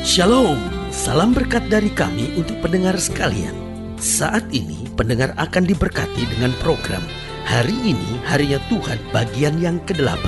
Shalom, salam berkat dari kami untuk pendengar sekalian. Saat ini pendengar akan diberkati dengan program Hari Ini Harinya Tuhan bagian yang ke-8.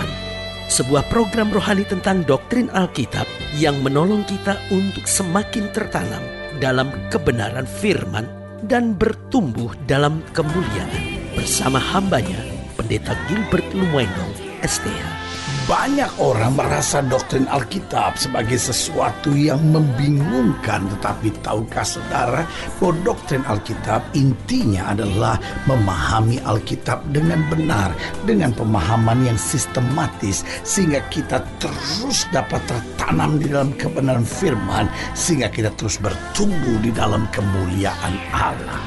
Sebuah program rohani tentang doktrin Alkitab yang menolong kita untuk semakin tertanam dalam kebenaran firman dan bertumbuh dalam kemuliaan. Bersama hambanya, Pendeta Gilbert Lumwendo, STH. Banyak orang merasa doktrin Alkitab sebagai sesuatu yang membingungkan. Tetapi tahukah saudara bahwa doktrin Alkitab intinya adalah memahami Alkitab dengan benar, dengan pemahaman yang sistematis, sehingga kita terus dapat tertanam di dalam kebenaran firman, sehingga kita terus bertumbuh di dalam kemuliaan Allah.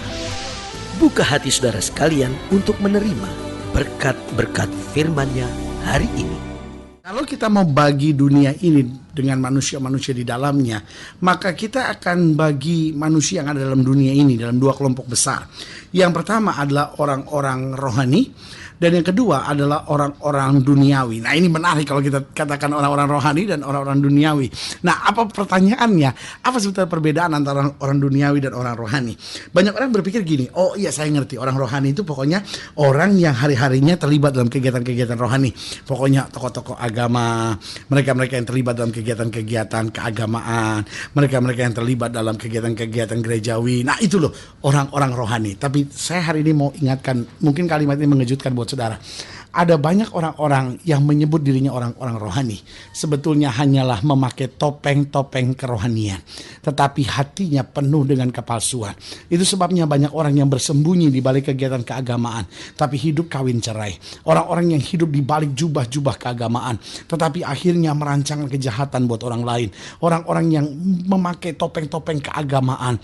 Buka hati saudara sekalian untuk menerima berkat-berkat firman-Nya hari ini. Kalau kita mau bagi dunia ini dengan manusia-manusia di dalamnya, maka kita akan bagi manusia yang ada dalam dunia ini dalam dua kelompok besar. Yang pertama adalah orang-orang rohani, dan yang kedua adalah orang-orang duniawi. Nah, ini menarik kalau kita katakan orang-orang rohani dan orang-orang duniawi. Nah, apa pertanyaannya? Apa sebetulnya perbedaan antara orang duniawi dan orang rohani? Banyak orang berpikir gini, oh iya saya ngerti, orang rohani itu pokoknya orang yang hari-harinya terlibat dalam kegiatan-kegiatan rohani. Pokoknya tokoh-tokoh agama, mereka-mereka yang terlibat dalam kegiatan-kegiatan keagamaan, mereka-mereka yang terlibat dalam kegiatan-kegiatan gerejawi. Nah, itu loh orang-orang rohani. Tapi saya hari ini mau ingatkan, mungkin kalimat ini mengejutkan buat saudara. Ada banyak orang-orang yang menyebut dirinya orang-orang rohani. Sebetulnya hanyalah memakai topeng-topeng kerohanian. Tetapi hatinya penuh dengan kepalsuan. Itu sebabnya banyak orang yang bersembunyi di balik kegiatan keagamaan, tapi hidup kawin cerai. Orang-orang yang hidup di balik jubah-jubah keagamaan, tetapi akhirnya merancang kejahatan buat orang lain. Orang-orang yang memakai topeng-topeng keagamaan,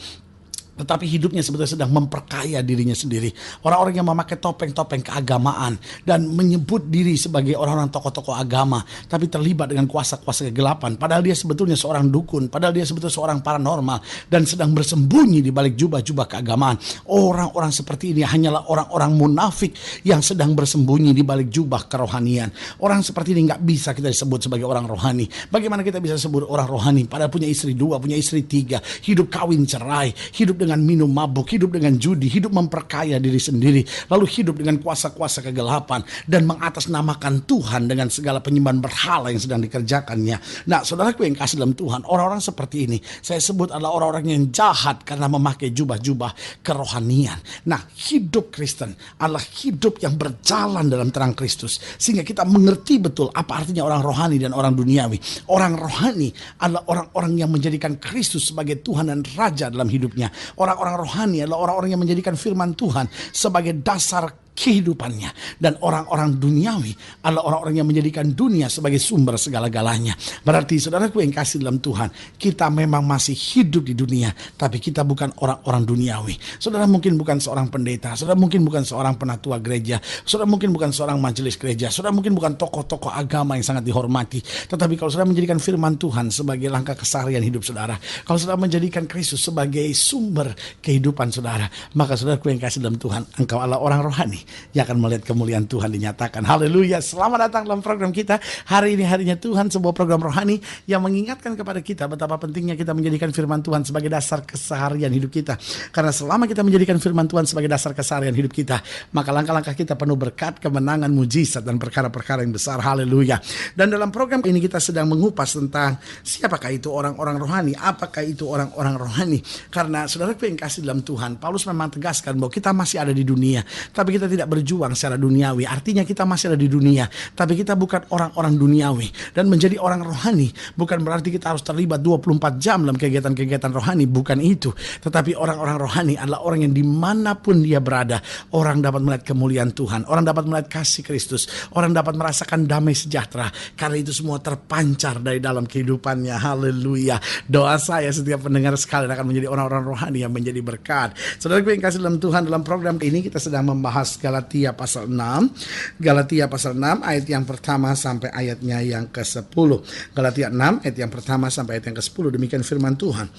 tetapi hidupnya sebetulnya sedang memperkaya dirinya sendiri. Orang-orang yang memakai topeng-topeng keagamaan dan menyebut diri sebagai orang-orang tokoh-tokoh agama, tapi terlibat dengan kuasa-kuasa kegelapan. Padahal dia sebetulnya seorang dukun, padahal dia sebetulnya seorang paranormal, dan sedang bersembunyi di balik jubah-jubah keagamaan. Orang-orang seperti ini hanyalah orang-orang munafik yang sedang bersembunyi di balik jubah kerohanian. Orang seperti ini nggak bisa kita sebut sebagai orang rohani. Bagaimana kita bisa sebut orang rohani? Padahal punya istri 2, punya istri 3, hidup kawin cerai, hidup dengan minum mabuk, hidup dengan judi, hidup memperkaya diri sendiri, lalu hidup dengan kuasa-kuasa kegelapan dan mengatasnamakan Tuhan dengan segala penyembahan berhala yang sedang dikerjakannya. Nah, saudaraku yang kasih dalam Tuhan, orang-orang seperti ini saya sebut adalah orang-orang yang jahat karena memakai jubah-jubah kerohanian. Nah, hidup Kristen adalah hidup yang berjalan dalam terang Kristus, sehingga kita mengerti betul apa artinya orang rohani dan orang duniawi. Orang rohani adalah orang-orang yang menjadikan Kristus sebagai Tuhan dan Raja dalam hidupnya. Orang-orang rohani adalah orang-orang yang menjadikan firman Tuhan sebagai dasar kehidupannya. Dan orang-orang duniawi adalah orang-orang yang menjadikan dunia sebagai sumber segala-galanya. Berarti saudaraku yang kasih dalam Tuhan, kita memang masih hidup di dunia, tapi kita bukan orang-orang duniawi. Saudara mungkin bukan seorang pendeta, saudara mungkin bukan seorang penatua gereja, saudara mungkin bukan seorang majelis gereja, saudara mungkin bukan tokoh-tokoh agama yang sangat dihormati. Tetapi kalau saudara menjadikan firman Tuhan sebagai langkah keseharian hidup saudara, kalau saudara menjadikan Kristus sebagai sumber kehidupan saudara, maka saudaraku yang kasih dalam Tuhan, engkau adalah orang rohani yang akan melihat kemuliaan Tuhan dinyatakan. Haleluya. Selamat datang dalam program kita Hari Ini Harinya Tuhan, sebuah program rohani yang mengingatkan kepada kita betapa pentingnya kita menjadikan firman Tuhan sebagai dasar keseharian hidup kita. Karena selama kita menjadikan firman Tuhan sebagai dasar keseharian hidup kita, maka langkah-langkah kita penuh berkat, kemenangan, mujizat, dan perkara-perkara yang besar. Haleluya. Dan dalam program ini kita sedang mengupas tentang siapakah itu orang-orang rohani, apakah itu orang-orang rohani. Karena saudaraku yang kasih dalam Tuhan, Paulus memang tegaskan bahwa kita masih ada di dunia, tapi kita tidak berjuang secara duniawi. Artinya kita masih ada di dunia, tapi kita bukan orang-orang duniawi. Dan menjadi orang rohani bukan berarti kita harus terlibat 24 jam dalam kegiatan-kegiatan rohani. Bukan itu. Tetapi orang-orang rohani adalah orang yang dimanapun dia berada, orang dapat melihat kemuliaan Tuhan, orang dapat melihat kasih Kristus, orang dapat merasakan damai sejahtera. Karena itu semua terpancar dari dalam kehidupannya. Haleluya. Doa saya setiap pendengar sekalian akan menjadi orang-orang rohani yang menjadi berkat. Saudaraku yang kasih dalam Tuhan, dalam program ini kita sedang membahas Galatia pasal 6. Galatia pasal 6 ayat yang pertama sampai ayatnya yang ke-10. Galatia 6 ayat yang pertama sampai ayat yang ke-10. Demikian firman Tuhan.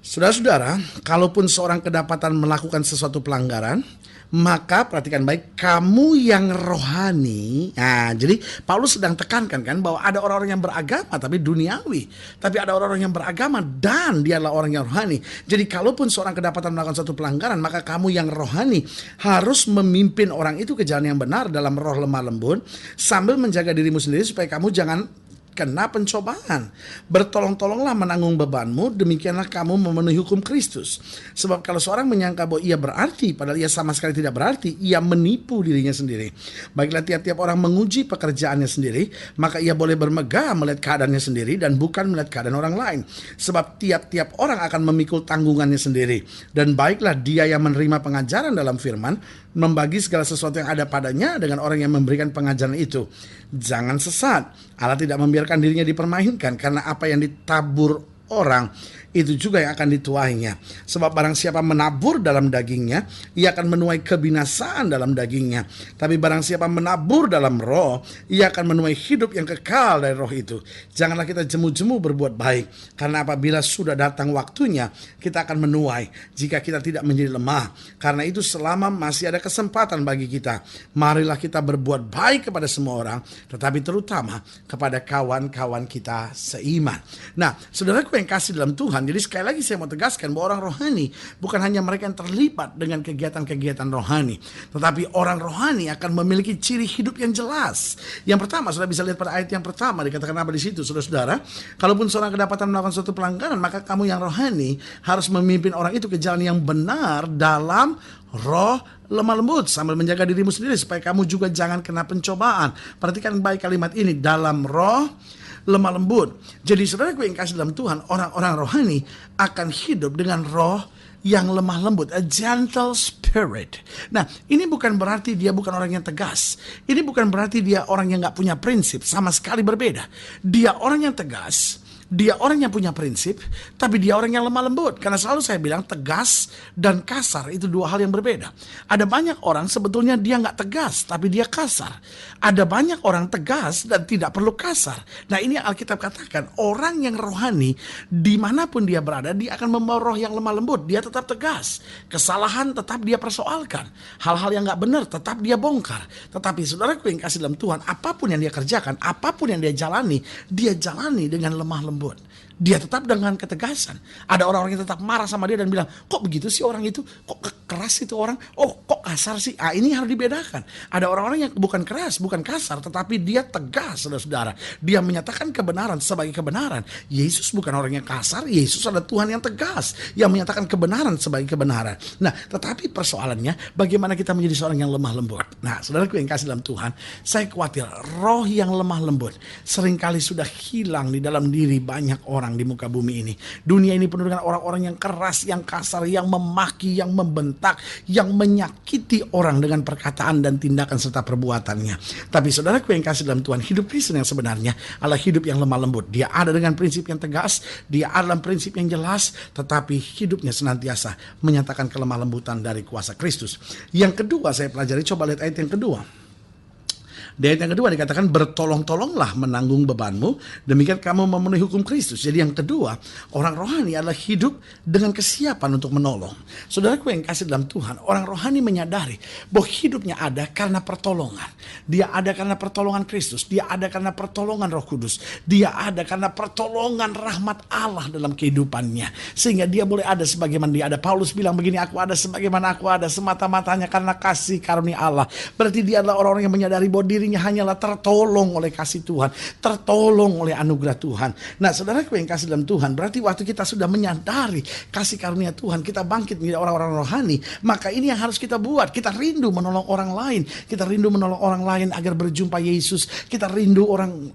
Saudara-saudara, kalaupun seorang kedapatan melakukan sesuatu pelanggaran, Maka perhatikan baik, kamu yang rohani. Nah, jadi Paulus sedang tekankan kan bahwa ada orang-orang yang beragama tapi duniawi, tapi ada orang-orang yang beragama dan dia adalah orang yang rohani. Jadi kalaupun seorang kedapatan melakukan suatu pelanggaran, maka kamu yang rohani harus memimpin orang itu ke jalan yang benar dalam roh lemah lembut, sambil menjaga dirimu sendiri supaya kamu jangan kena pencobaan. Bertolong-tolonglah menanggung bebanmu, demikianlah kamu memenuhi hukum Kristus. Sebab kalau seorang menyangka bahwa ia berarti, padahal ia sama sekali tidak berarti, ia menipu dirinya sendiri. Baiklah, tiap-tiap orang menguji pekerjaannya sendiri, maka ia boleh bermegah melihat keadaannya sendiri dan bukan melihat keadaan orang lain. Sebab tiap-tiap orang akan memikul tanggungannya sendiri. Dan baiklah dia yang menerima pengajaran dalam firman, membagi segala sesuatu yang ada padanya dengan orang yang memberikan pengajaran itu. Jangan sesat. Allah tidak membiarkan dirinya dipermainkan, karena apa yang ditabur orang itu juga yang akan dituainya. Sebab barang siapa menabur dalam dagingnya, ia akan menuai kebinasaan dalam dagingnya. Tapi barang siapa menabur dalam roh, ia akan menuai hidup yang kekal dari roh itu. Janganlah kita jemu-jemu berbuat baik, karena apabila sudah datang waktunya, kita akan menuai jika kita tidak menjadi lemah. Karena itu selama masih ada kesempatan bagi kita, marilah kita berbuat baik kepada semua orang, tetapi terutama kepada kawan-kawan kita seiman. Nah, saudaraku yang kasih dalam Tuhan, jadi sekali lagi saya mau tegaskan bahwa orang rohani bukan hanya mereka yang terlibat dengan kegiatan-kegiatan rohani, tetapi orang rohani akan memiliki ciri hidup yang jelas. Yang pertama, sudah bisa lihat pada ayat yang pertama, dikatakan apa di situ, saudara-saudara? Kalaupun seorang kedapatan melakukan suatu pelanggaran, maka kamu yang rohani harus memimpin orang itu ke jalan yang benar dalam roh lemah lembut, sambil menjaga dirimu sendiri supaya kamu juga jangan kena pencobaan. Perhatikan baik kalimat ini, dalam roh lemah lembut. Jadi saudaraku yang kasih dalam Tuhan, orang-orang rohani akan hidup dengan roh yang lemah lembut, a gentle spirit. Nah, ini bukan berarti dia bukan orang yang tegas. Ini bukan berarti dia orang yang gak punya prinsip, sama sekali berbeda. Dia orang yang tegas, dia orang yang punya prinsip, tapi dia orang yang lemah lembut. Karena selalu saya bilang tegas dan kasar itu dua hal yang berbeda. Ada banyak orang sebetulnya dia nggak tegas, tapi dia kasar. Ada banyak orang tegas dan tidak perlu kasar. Nah, ini yang Alkitab katakan, orang yang rohani dimanapun dia berada, dia akan membawa roh yang lemah lembut. Dia tetap tegas. Kesalahan tetap dia persoalkan. Hal-hal yang nggak benar tetap dia bongkar. Tetapi saudaraku yang kasih dalam Tuhan, apapun yang dia kerjakan, apapun yang dia jalani dengan lemah lembut. Dia tetap dengan ketegasan. Ada orang-orang yang tetap marah sama dia dan bilang, kok begitu sih orang itu? Kok keras itu orang? Oh, kok kasar sih? Ini harus dibedakan. Ada orang-orang yang bukan keras, bukan kasar, tetapi dia tegas, saudara-saudara. Dia menyatakan kebenaran sebagai kebenaran. Yesus bukan orang yang kasar, Yesus adalah Tuhan yang tegas, yang menyatakan kebenaran sebagai kebenaran. Nah, tetapi persoalannya, bagaimana kita menjadi seorang yang lemah lembut? Nah, saudaraku yang kasih dalam Tuhan, saya khawatir roh yang lemah lembut seringkali sudah hilang di dalam diri banyak orang di muka bumi ini. Dunia ini penuh dengan orang-orang yang keras, yang kasar, yang memaki, yang membentak, yang menyakiti orang dengan perkataan dan tindakan serta perbuatannya. Tapi saudaraku yang kasih dalam Tuhan, hidup Kristen yang sebenarnya adalah hidup yang lemah lembut. Dia ada dengan prinsip yang tegas, dia ada dalam prinsip yang jelas, tetapi hidupnya senantiasa menyatakan kelemah lembutan dari kuasa Kristus. Yang kedua saya pelajari, coba lihat ayat yang kedua. Di ayat yang kedua dikatakan, bertolong-tolonglah menanggung bebanmu, demikian kamu memenuhi hukum Kristus. Jadi yang kedua, orang rohani adalah hidup dengan kesiapan untuk menolong. Saudaraku yang kasih dalam Tuhan, orang rohani menyadari bahwa hidupnya ada karena pertolongan. Dia ada karena pertolongan Kristus. Dia ada karena pertolongan Roh Kudus. Dia ada karena pertolongan rahmat Allah dalam kehidupannya. Sehingga dia boleh ada sebagaimana dia ada. Paulus bilang begini, aku ada sebagaimana aku ada, semata-matanya karena kasih karunia Allah. Berarti dia adalah orang-orang yang menyadari bahwa dirinya hanyalah tertolong oleh kasih Tuhan, tertolong oleh anugerah Tuhan. Nah, saudaraku yang kasih dalam Tuhan, berarti waktu kita sudah menyadari kasih karunia Tuhan, kita bangkit menjadi orang-orang rohani, maka ini yang harus kita buat. Kita rindu menolong orang lain, kita rindu menolong orang lain agar berjumpa Yesus, kita rindu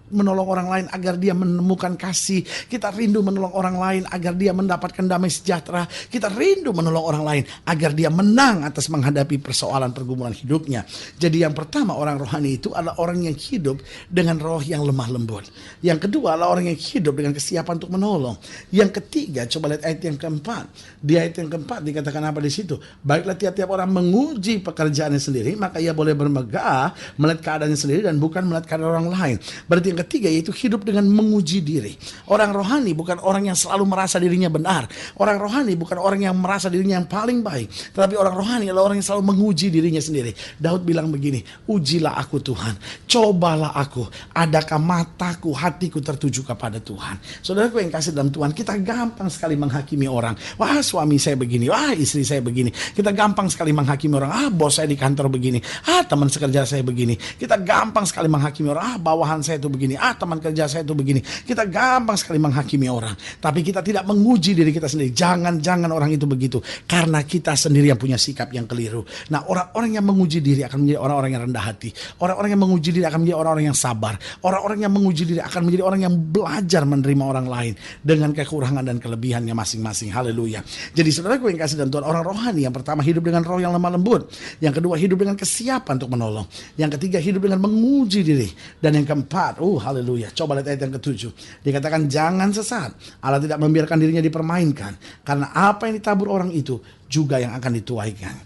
menolong orang lain agar dia menemukan kasih, kita rindu menolong orang lain agar dia mendapatkan damai sejahtera, kita rindu menolong orang lain agar dia menang atas menghadapi persoalan pergumulan hidupnya. Jadi yang pertama, orang rohani itu adalah orang yang hidup dengan roh yang lemah lembut. Yang kedua adalah orang yang hidup dengan kesiapan untuk menolong. Yang ketiga, coba lihat ayat yang keempat. Di ayat yang keempat dikatakan apa di situ? Baiklah tiap-tiap orang menguji pekerjaannya sendiri, maka ia boleh bermegah melihat keadaannya sendiri dan bukan melihat keadaan orang lain. Berarti yang ketiga yaitu hidup dengan menguji diri. Orang rohani bukan orang yang selalu merasa dirinya benar. Orang rohani bukan orang yang merasa dirinya yang paling baik. Tetapi orang rohani adalah orang yang selalu menguji dirinya sendiri. Daud bilang begini, ujilah aku Tuhan, cobalah aku, adakah mataku, hatiku tertuju kepada Tuhan. Saudaraku yang kasih dalam Tuhan, kita gampang sekali menghakimi orang. Wah, suami saya begini, wah istri saya begini. Kita gampang sekali menghakimi orang. Bos saya di kantor begini, teman sekerja saya begini. Kita gampang sekali menghakimi orang. Bawahan saya itu begini, teman kerja saya itu begini. Kita gampang sekali menghakimi orang. Tapi kita tidak menguji diri kita sendiri. Jangan orang itu begitu, karena kita sendiri yang punya sikap yang keliru. Nah, orang-orang yang menguji diri akan menjadi orang-orang yang rendah hati. Orang-orang yang menguji diri akan menjadi orang-orang yang sabar. Orang-orang yang menguji diri akan menjadi orang yang belajar menerima orang lain dengan kekurangan dan kelebihannya masing-masing. Haleluya. Jadi saudaraku yang kasih dan Tuhan, orang rohani yang pertama hidup dengan roh yang lemah lembut. Yang kedua hidup dengan kesiapan untuk menolong. Yang ketiga hidup dengan menguji diri. Dan yang keempat, haleluya. Coba lihat ayat yang ketujuh. Dikatakan jangan sesat. Allah tidak membiarkan dirinya dipermainkan. Karena apa yang ditabur orang itu juga yang akan dituaikan.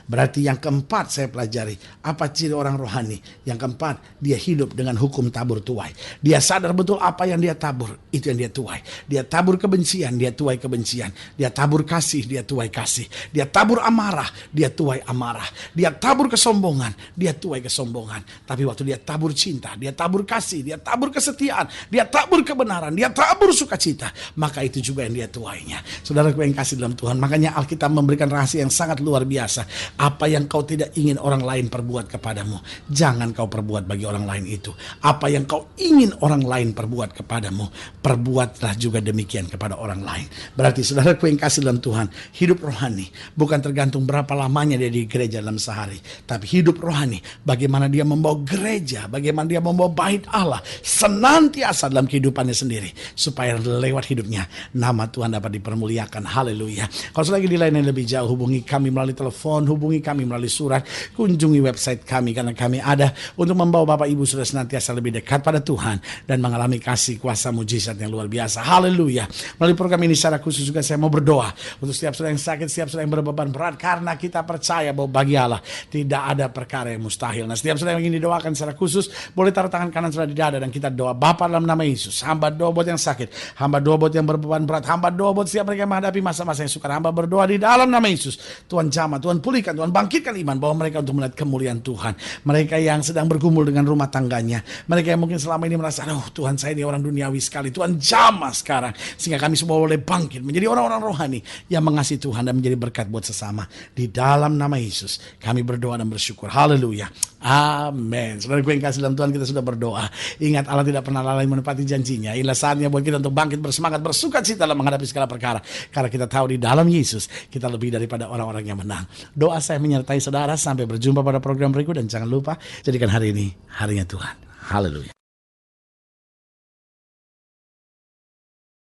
Berarti yang keempat saya pelajari, apa ciri orang rohani? Yang keempat, dia hidup dengan hukum tabur tuai. Dia sadar betul apa yang dia tabur, itu yang dia tuai. Dia tabur kebencian, dia tuai kebencian. Dia tabur kasih, dia tuai kasih. Dia tabur amarah, dia tuai amarah. Dia tabur kesombongan, dia tuai kesombongan. Tapi waktu dia tabur cinta, dia tabur kasih, dia tabur kesetiaan, dia tabur kebenaran, dia tabur sukacita, maka itu juga yang dia tuainya. Saudaraku yang kasih dalam Tuhan, makanya Alkitab memberikan rahasia yang sangat luar biasa. Apa yang kau tidak ingin orang lain perbuat kepadamu, jangan kau perbuat bagi orang lain itu. Apa yang kau ingin orang lain perbuat kepadamu, perbuatlah juga demikian kepada orang lain. Berarti saudaraku yang kasih dalam Tuhan, hidup rohani bukan tergantung berapa lamanya dia di gereja dalam sehari, tapi hidup rohani bagaimana dia membawa gereja, bagaimana dia membawa bait Allah senantiasa dalam kehidupannya sendiri, supaya lewat hidupnya nama Tuhan dapat dipermuliakan. Haleluya. Kalau lagi di lain yang lebih jauh, hubungi kami melalui telepon, hubungi kami melalui surat, kunjungi website kami, karena kami ada untuk membawa Bapak Ibu sudah senantiasa lebih dekat pada Tuhan dan mengalami kasih kuasa mujizat yang luar biasa. Haleluya. Melalui program ini secara khusus juga saya mau berdoa untuk setiap saudara yang sakit, setiap saudara yang berbeban berat, karena kita percaya bahwa bagi Allah tidak ada perkara yang mustahil. Nah, setiap saudara yang ingin didoakan secara khusus, boleh taruh tangan kanan saudara di dada dan kita doa. Bapa, dalam nama Yesus, hamba doa buat yang sakit, hamba doa buat yang berbeban berat, hamba doa buat setiap mereka yang menghadapi masa-masa yang sukar. Hamba berdoa di dalam nama Yesus, Tuhan jamah, Tuhan pulihkan, Tuhan bangkitkan iman bahwa mereka untuk melihat kemuliaan Tuhan. Mereka yang sedang bergumul dengan rumah tangganya, mereka yang mungkin selama ini merasa, Tuhan saya ini orang duniawi sekali, Tuhan jamah sekarang, sehingga kami semua boleh bangkit menjadi orang-orang rohani yang mengasihi Tuhan dan menjadi berkat buat sesama. Di dalam nama Yesus kami berdoa dan bersyukur. Haleluya. Amin. Saudara gue yang kasih dalam Tuhan, kita sudah berdoa. Ingat, Allah tidak pernah lalai menepati janjinya. Inilah saatnya buat kita untuk bangkit bersemangat, bersukacita dalam menghadapi segala perkara, karena kita tahu di dalam Yesus kita lebih daripada orang-orang yang menang. Doa saya menyertai saudara. Sampai berjumpa pada program berikut, dan jangan lupa jadikan hari ini harinya Tuhan. Haleluya.